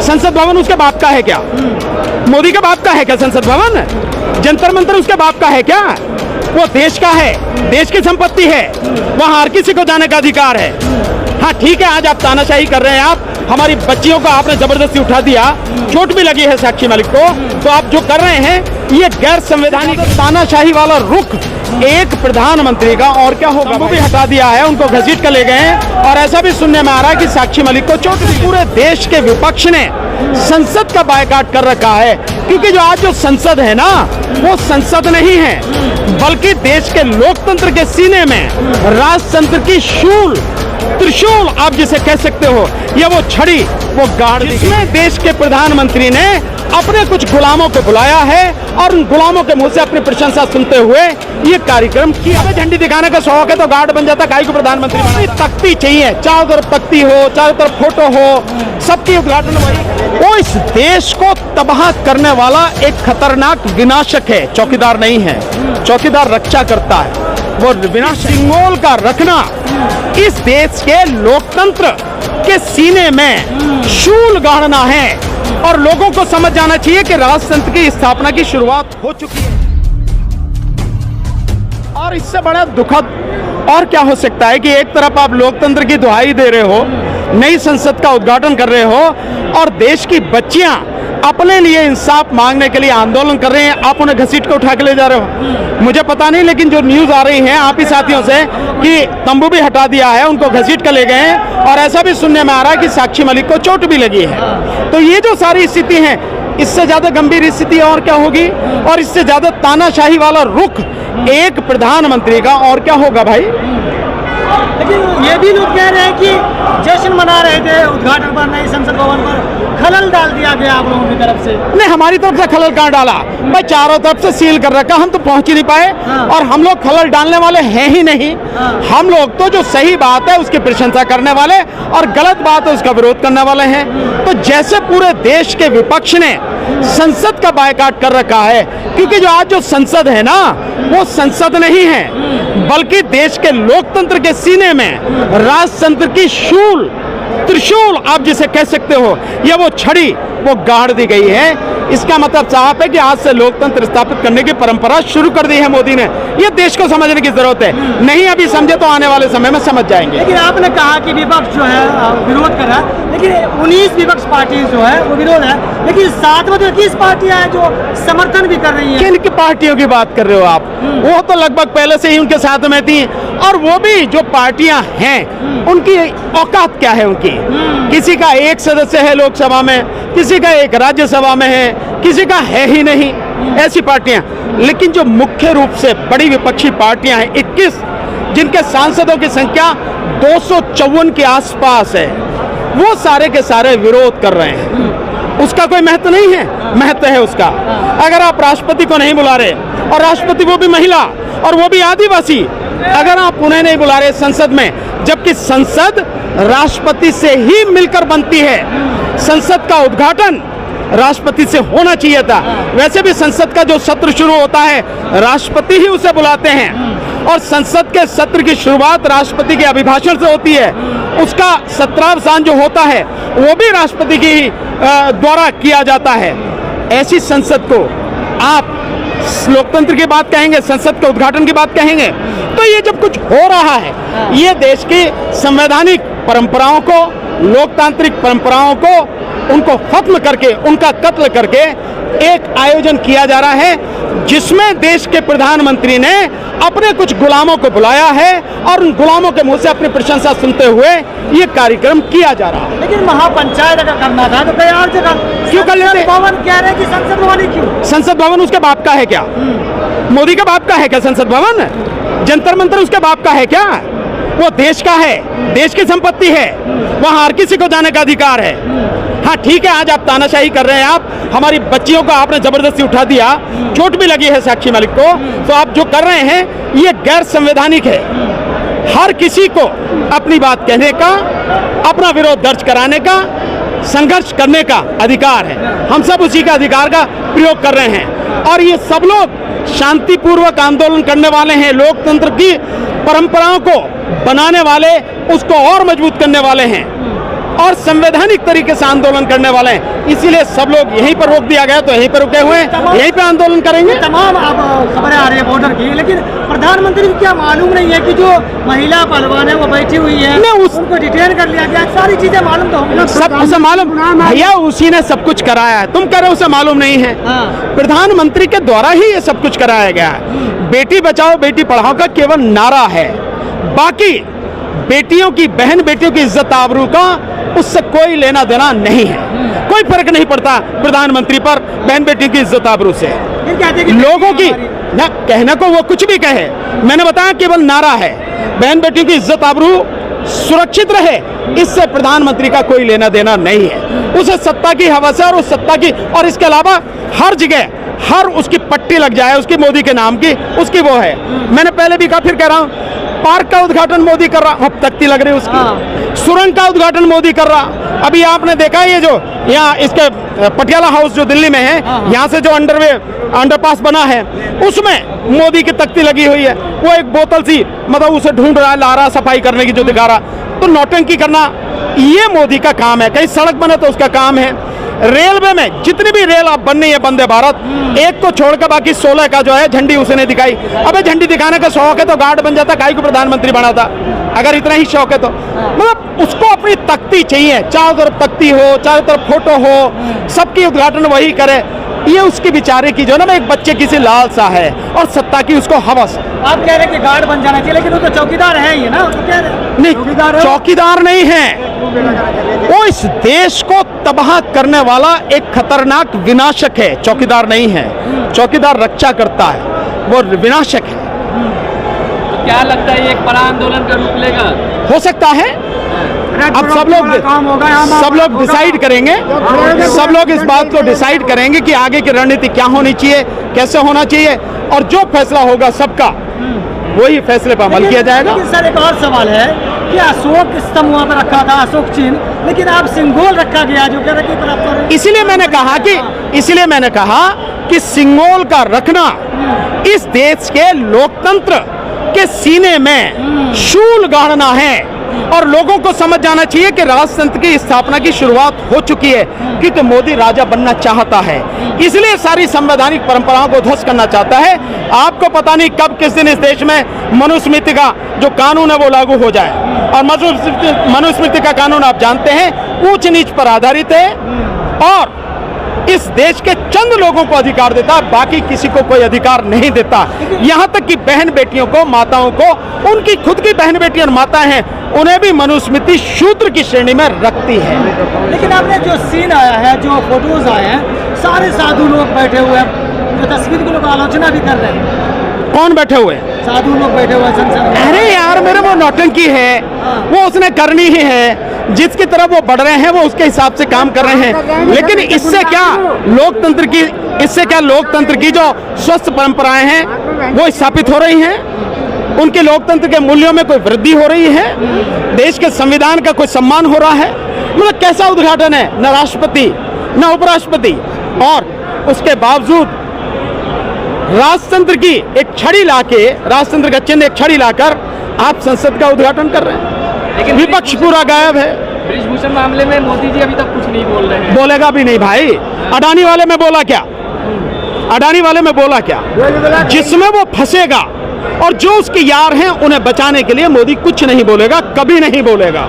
संसद भवन उसके बाप का है क्या? मोदी के बाप का है क्या संसद भवन? जंतर मंतर उसके बाप का है क्या? वो देश का है, देश की संपत्ति है, वहां हर किसी को जाने का अधिकार है। हाँ ठीक है, आज आप तानाशाही कर रहे हैं, आप हमारी बच्चियों को आपने जबरदस्ती उठा दिया, चोट भी लगी है साक्षी मलिक को, तो आप जो कर रहे हैं ये गैर संवैधानिक तानाशाही वाला रुख एक प्रधानमंत्री का और क्या होगा। वो भी हटा दिया है, उनको घसीट कर ले गए हैं और ऐसा भी सुनने में आ रहा है कि साक्षी मलिक को चोट भी। पूरे देश के विपक्ष ने संसद का बायकॉट कर रखा है, क्योंकि जो आज जो संसद है ना, वो संसद नहीं है, बल्कि देश के लोकतंत्र के सीने में राजतंत्र की शूल, त्रिशूल आप जिसे कह सकते हो, या वो छड़ी, वो गाड़ दी। इसमें देश के प्रधानमंत्री ने अपने कुछ गुलामों को बुलाया है और उन गुलामों के मुंह से अपनी प्रशंसा सुनते हुए ये कार्यक्रम किया। हमें झंडी दिखाने का शौक है तो गार्ड बन जाता, काहे को प्रधानमंत्री बनाता। तख्ती चाहिए, चारों तरफ तख्ती हो, चारों तरफ फोटो हो, सबकी उद्घाटन हो। वो इस देश को तबाह करने वाला एक खतरनाक विनाशक है, चौकीदार नहीं है। चौकीदार रक्षा करता है, वो विनाश सिंगोल का रखना इस देश के लोकतंत्र के सीने में शूल गाड़ना है और लोगों को समझ जाना चाहिए कि राजतंत्र की स्थापना की शुरुआत हो चुकी है। और इससे बड़ा दुखद और क्या हो सकता है कि एक तरफ आप लोकतंत्र की दुहाई दे रहे हो, नई संसद का उद्घाटन कर रहे हो और देश की बच्चियां अपने लिए इंसाफ मांगने के लिए आंदोलन कर रहे हैं, आप उन्हें घसीट के उठा के ले जा रहे हो। मुझे पता नहीं, लेकिन जो न्यूज आ रही है आप ही साथियों से कि तंबू भी हटा दिया है, उनको घसीट कर ले गए हैं और ऐसा भी सुनने में आ रहा है कि साक्षी मलिक को चोट भी लगी है। तो ये जो सारी स्थिति है, इससे ज्यादा गंभीर स्थिति और क्या होगी, और इससे ज्यादा तानाशाही वाला रुख एक प्रधानमंत्री का और क्या होगा भाई। लेकिन ये भी लोग कह रहे हैं कि जश्न मना रहे थे उद्घाटन पर, नई संसद भवन पर खलल डाल दिया गया आप लोगों की तरफ से। नहीं, हमारी तरफ से खलल कहाँ डाला भाई, चारों तरफ से सील कर रखा, हम तो पहुंच ही नहीं पाए। और हम लोग खलल डालने वाले हैं ही नहीं। हम लोग तो जो सही बात है उसकी प्रशंसा करने वाले और गलत बात है उसका विरोध करने वाले हैं। तो जैसे पूरे देश के विपक्ष ने संसद का बायकॉट कर रखा है, क्योंकि जो आज जो संसद है ना, वो संसद नहीं है, बल्कि देश के लोकतंत्र के सीने में राजतंत्र की शूल, त्रिशूल आप जिसे कह सकते हो, या वो छड़ी, वो गाड़ दी गई है। इसका मतलब साफ है कि आज से लोकतंत्र स्थापित करने की परंपरा शुरू कर दी है मोदी ने। ये देश को समझने की जरूरत है, नहीं अभी समझे तो आने वाले समय में समझ जाएंगे। लेकिन आपने कहा कि विपक्ष जो है विरोध कर रहा है, लेकिन 19 विपक्ष पार्टी जो है वो विरोध है, लेकिन साथ में तो 21 पार्टियां हैं जो समर्थन भी कर रही हैं। किन की पार्टियों की बात कर रहे हो आप? वो तो लगभग पहले से ही उनके साथ में थी, और वो भी जो पार्टियां हैं उनकी औकात क्या है उनकी। किसी का एक सदस्य है लोकसभा में, किसी का एक राज्यसभा में है, किसी का है ही नहीं, ऐसी पार्टियां। लेकिन जो मुख्य रूप से बड़ी विपक्षी पार्टियां हैं 21, जिनके सांसदों की संख्या 254 के आसपास है, वो सारे के सारे विरोध कर रहे हैं। उसका कोई महत्व नहीं है? महत्व है उसका। अगर आप राष्ट्रपति को नहीं बुला रहे, और राष्ट्रपति वो भी महिला और वो भी आदिवासी, अगर आप उन्हें नहीं बुला रहे संसद में, जबकि संसद राष्ट्रपति से ही मिलकर बनती है, संसद का उद्घाटन राष्ट्रपति से होना चाहिए था। वैसे भी संसद का जो सत्र शुरू होता है राष्ट्रपति ही उसे बुलाते हैं, और संसद के सत्र की शुरुआत राष्ट्रपति के अभिभाषण से होती है। उसका सत्रावसान जो होता है वो भी राष्ट्रपति की द्वारा किया जाता है। ऐसी संसद को आप लोकतंत्र की बात कहेंगे, संसद के उद्घाटन की बात कहेंगे? तो ये जब कुछ हो रहा है, ये देश की संवैधानिक परंपराओं को, लोकतांत्रिक परंपराओं को, उनको खत्म करके, उनका कत्ल करके एक आयोजन किया जा रहा है, जिसमें देश के प्रधानमंत्री ने अपने कुछ गुलामों को बुलाया है और उन गुलामों के मुंह से अपनी प्रशंसा सुनते हुए ये कार्यक्रम किया जा रहा है। लेकिन महापंचायत अगर करना था तो कई और जगह क्यों कर लेते? भवन कह रहे हैं कि संसद भवन ही क्यों? संसद भवन उसके बाप का है क्या? मोदी का बाप का है क्या संसद भवन? जंतर मंतर उसके बाप का है क्या? वो देश का है, देश की संपत्ति है, वहां हर किसी को जाने का अधिकार है। हाँ ठीक है, आज आप तानाशाही कर रहे हैं, आप हमारी बच्चियों को आपने जबरदस्ती उठा दिया, चोट भी लगी है साक्षी मलिक को, तो आप जो कर रहे हैं ये गैर संवैधानिक है। हर किसी को अपनी बात कहने का, अपना विरोध दर्ज कराने का, संघर्ष करने का अधिकार है। हम सब उसी का अधिकार का प्रयोग कर रहे हैं, और ये सब लोग शांतिपूर्वक आंदोलन करने वाले हैं, लोकतंत्र की परंपराओं को बनाने वाले, उसको और मजबूत करने वाले हैं। और संवैधानिक तरीके से आंदोलन करने वाले हैं, इसीलिए सब लोग यहीं पर रोक दिया गया, तो यहीं पर रुके हुए हैं, यहीं पे आंदोलन करेंगे। तमाम अब खबरें आ रही है बॉर्डर की, लेकिन प्रधानमंत्री को क्या मालूम नहीं है कि जो महिला पहलवान है वो बैठी हुई है, उनको डिटेन कर लिया गया, सारी चीजें मालूम तो होंगी। सब उसे मालूम, भैया उसी ने सब कुछ कराया है, तुम कह रहे हो उसे मालूम नहीं है। प्रधानमंत्री के द्वारा ही ये सब कुछ कराया गया है। बेटी बचाओ बेटी पढ़ाओ का केवल नारा है, बाकी बेटियों की, बहन बेटियों की इज्जत आबरू का उससे कोई लेना देना नहीं है। कोई फर्क नहीं पड़ता प्रधानमंत्री पर बहन बेटी की इज्जत आबरू से। लोगों की ना कहने को वो कुछ भी कहे, मैंने बताया केवल नारा है। बहन बेटियों की इज्जत आबरू सुरक्षित रहे, इससे प्रधानमंत्री का कोई लेना देना नहीं है। उसे सत्ता की हवस है और उस सत्ता की, और इसके अलावा हर जगह हर उसकी पट्टी लग जाए उसकी मोदी के नाम की, उसकी वो है। मैंने पहले भी कहा, फिर कह रहा हूं, पार्क का उद्घाटन मोदी कर रहा, तख्ती लग रही उसकी। सुरंग का उद्घाटन मोदी कर रहा। अभी आपने देखा ये जो यहाँ इसके पटियाला हाउस जो दिल्ली में है, यहाँ से जो अंडरपास बना है उसमें मोदी की तख्ती लगी हुई है। वो एक बोतल सी मतलब उसे ढूंढ रहा है, ला रहा सफाई करने की जो दिखा रहा, तो नौटंकी करना ये मोदी का काम है। कहीं सड़क बने तो उसका काम है। रेलवे में जितनी भी रेल अब बन रही है वंदे भारत, एक को छोड़कर बाकी 16 का जो है झंडी उसने दिखाई। अबे झंडी दिखाने का शौक है तो गार्ड बन जाता, काहे को प्रधानमंत्री बना था अगर इतना ही शौक है तो। मतलब उसको अपनी तख्ती चाहिए, चारों तरफ तख्ती हो, चारों तरफ फोटो हो, सबकी उद्घाटन वही करे। ये उसकी बेचारे की जो ना एक बच्चे की सी लालसा है और सत्ता की उसको हवस। आप कह रहे हैं कि गार्ड बन जाना चाहिए, लेकिन वो तो चौकीदार है ही ना, तो कह रहे नहीं, चौकीदार नहीं है वो, इस देश को तबाह करने वाला एक खतरनाक विनाशक है। चौकीदार नहीं है, चौकीदार रक्षा करता है, वो विनाशक है। तो क्या लगता है ये एक बड़ा आंदोलन का रूप लेगा? हो सकता है, अब सब लोग डिसाइड करेंगे, सब लोग इस बात को डिसाइड करेंगे कि आगे की रणनीति क्या होनी चाहिए, कैसे होना चाहिए, और जो फैसला होगा सबका वही फैसले पर अमल किया जाएगा। सर एक और सवाल है कि अशोक स्तंभ वहाँ पर रखा था, अशोक चिन्ह, लेकिन आप सिंगोल रखा गया जो कह रहे कि इसलिए मैंने कहा कि सिंगोल का रखना इस देश के लोकतंत्र के सीने में शूल गाड़ना है, और लोगों को समझ जाना चाहिए कि राजतंत्र की स्थापना की शुरुआत हो चुकी है, क्योंकि मोदी राजा बनना चाहता है, इसलिए सारी संवैधानिक परंपराओं को ध्वस्त करना चाहता है। आपको पता नहीं कब किस दिन इस देश में मनुस्मृति का जो कानून है वो लागू हो जाए, और मनुस्मृति का कानून आप जानते हैं ऊंच नीच पर आधारित है और इस देश के चंद लोगों को अधिकार देता है, बाकी किसी को कोई अधिकार नहीं देता। यहाँ तक कि बहन बेटियों को, माताओं को, उनकी खुद की बहन बेटी और माता हैं, उन्हें भी मनुस्मृति शूद्र की श्रेणी में रखती है। लेकिन आपने जो सीन आया है, जो फोटोज आए हैं, सारे साधु लोग बैठे हुए हैं, जो तस्वीर की लोग आलोचना भी कर रहे हैं। कौन बैठे हुए? साधु लोग बैठे हुए हैं। अरे यार मेरे वो नौटंकी है, वो उसने करनी ही है, जिसकी तरफ वो बढ़ रहे हैं वो उसके हिसाब से काम कर रहे हैं। लेकिन इससे क्या लोकतंत्र की जो स्वस्थ परंपराएं हैं वो स्थापित हो रही हैं? उनके लोकतंत्र के मूल्यों में कोई वृद्धि हो रही है? देश के संविधान का कोई सम्मान हो रहा है? मतलब कैसा उद्घाटन है? न राष्ट्रपति न उपराष्ट्रपति, और उसके बावजूद राजतंत्र की एक छड़ी लाके, राजतंत्र का चिन्ह एक छड़ी लाकर आप संसद का उद्घाटन कर रहे हैं। लेकिन विपक्ष पूरा गायब है। ब्रिजभूषण मामले में मोदी जी अभी तक कुछ नहीं बोल रहे हैं। बोलेगा भी नहीं भाई। अडानी वाले में बोला क्या? अडानी वाले में बोला क्या? जिसमें वो फंसेगा और जो उसके यार हैं उन्हें बचाने के लिए मोदी कुछ नहीं बोलेगा, कभी नहीं बोलेगा।